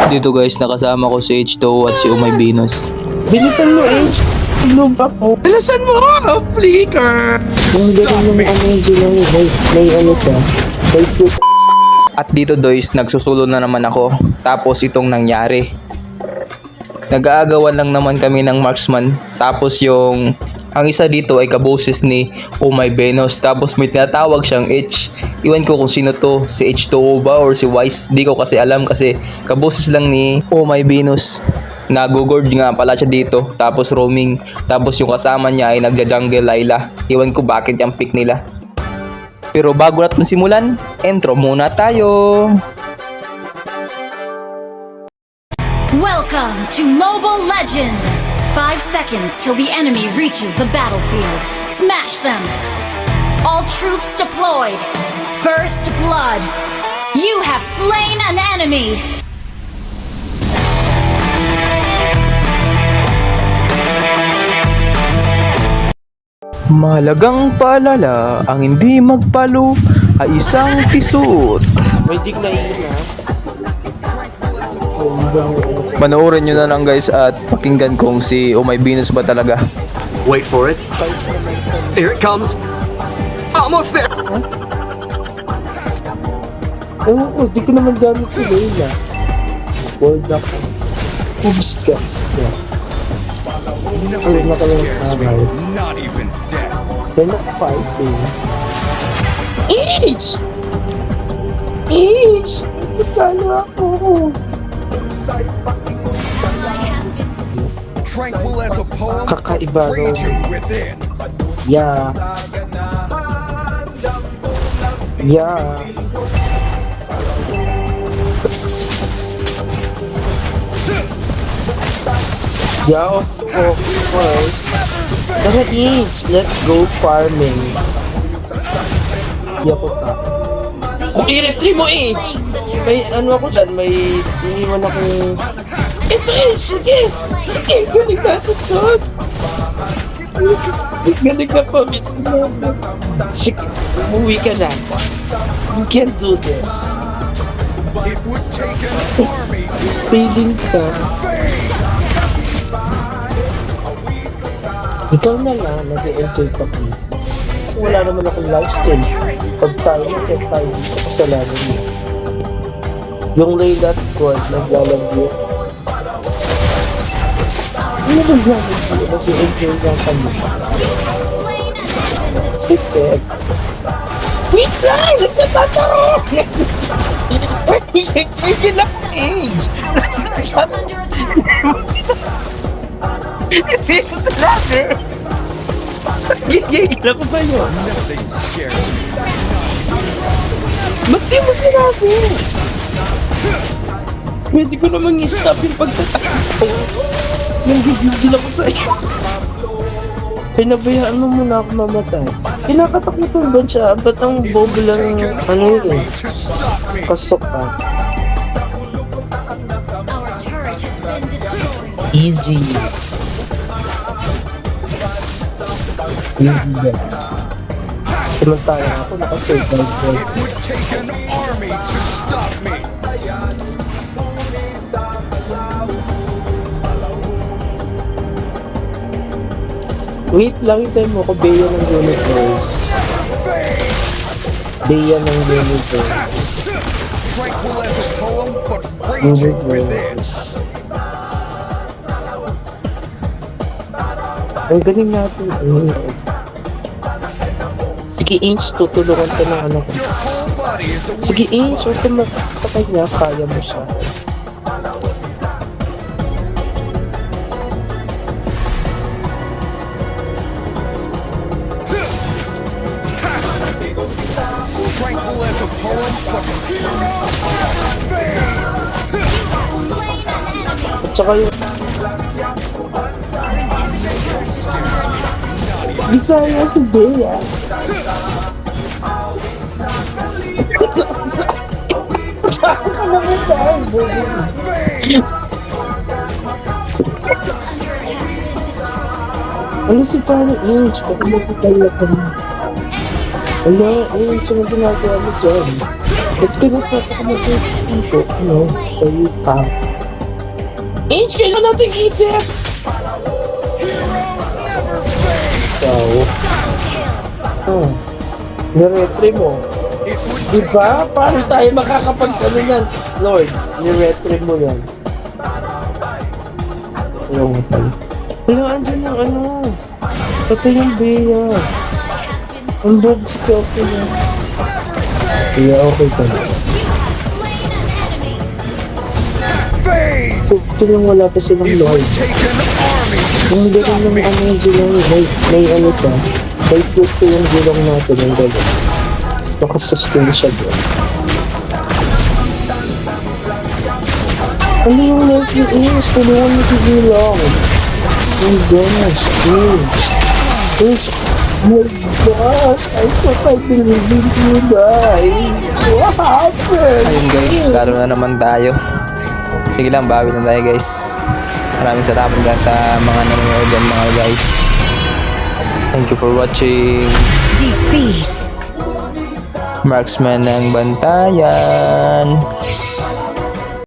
Dito guys, nakasama ko si H2O at si Umay Venus. Bilisan mo eh. Inom ako. Bilisan mo! Flicker! Yung gano'n yung energy lang yun. May ano siya. May food. At dito guys, nagsusulo na naman ako. Tapos itong nangyari. Nag-aagawan lang naman kami ng marksman. Tapos ang isa dito ay kaboses ni Umay Venus. Tapos may tinatawag siyang H. Iwan ko kung sino to. Si H2O ba or si Wise. Di ko kasi alam kasi kaboses lang ni Umay Venus. Nagugord nga pala siya dito. Tapos roaming. Tapos yung kasama niya ay nagja-jungle Layla. Iwan ko bakit yung pick nila. Pero bago natin simulan, intro muna tayo. Welcome to Mobile Legends! 5 seconds till the enemy reaches the battlefield. Smash them! All troops deployed! First blood! You have slain an enemy! Mahalagang paalala, ang hindi magpalo ay isang pisut. May dig na ina. Panoorin nyo na lang guys at pakinggan kung si Umay Venus ba talaga. Wait for it. Here it comes. Almost there. Oo, di ko naman gamit si Layla. Hold up. Oops, guys. Ay, nakalang aray. Not even dead. They're not fighting. Eesh! Eesh! Sana ako. Tranquil as a poem, Kakaiba daw. raging within. Yeah. Yeah. Yeah, of course. Tara, Age, let's go farming. Yeah po ka. Kung i-retry mo, Age! May ano ako dyan, may iniwan akong... Ito, Age! Sige! Sige! Galing natin doon! Galing na pa, sige, umuwi ka na. You can do this. It would take an army to Feeling ka. fade. Ikaw na lang, nag-enjoy pa ko. Wala naman akong lifestyle. Pag tayo, check tayo dito kasalanan mo. Yung Layla at God, naglalagyo. Ano ba naglalagyo? Nag-enjoy lang kami. Perfect. Wait lang! Nagtatataro! May lang age! Hindi ko talaga! Gigigil ako sa'yo! Nothing scares me. Ba't di mo sinabi? Pwede ko namang i-stop yung pagtatakbo. Nanggigigil ako sa'yo. Pinabayaan mo muna ako mamatay. Kinakatakutan ba siya? Ba't ang bobo lang ano yun? To stop me. Pasok ka. Our turret has been destroyed. Easy. Easy ba? Samantala ako nakasurvive ko. It would take an army to stop me. Wait lang, hintayin mo ko. Bea ng universe. Bea ng universe. Tranquil as a poem, but raging within. Universe. Ang galing natin. Sige, Inch, tutulungan ka ng anak ko. Your whole body is a Sige, Inch, huwag ka sa kanya. Kaya mo siya. tranquil as a poem, but fade. At saka yung... Bisaya si Bea. Saan ka naman tayo, boy? Ano si Paano Inch? Baka magkakala ka na. Wala, ayun sa mga ginagawa mo dyan. Ba't ka nagpapakamatay dito? Ano? Kayo pa. Sage, kailan natin i-dep? Ikaw. Oh. Niretre mo. Diba? Paano tayo makakapag-ano yan? Lord, niretre mo yan. Ayaw nga pala. Wala, andyan ang ano. Pati yung Bea. Ang bad si Kelty niya. Kaya okay talaga. Ito lang wala pa silang Lord. Kung gano'n ng ano yung zilong, may ano pa. May flip ko yung zilong natin yung gano'n. Nakasustain siya doon. Ano yung Leslie is? Tulungan mo si zilong. Oh gosh, please. Please. Oh my gosh, I thought I believed in you guys. What happened? Ayun guys, lalo na naman tayo. Sige lang, bawi na tayo guys. Maraming salamat guys sa mga nanonood dyan mga guys. Thank you for watching. Defeat. Marksman ng Bantayan.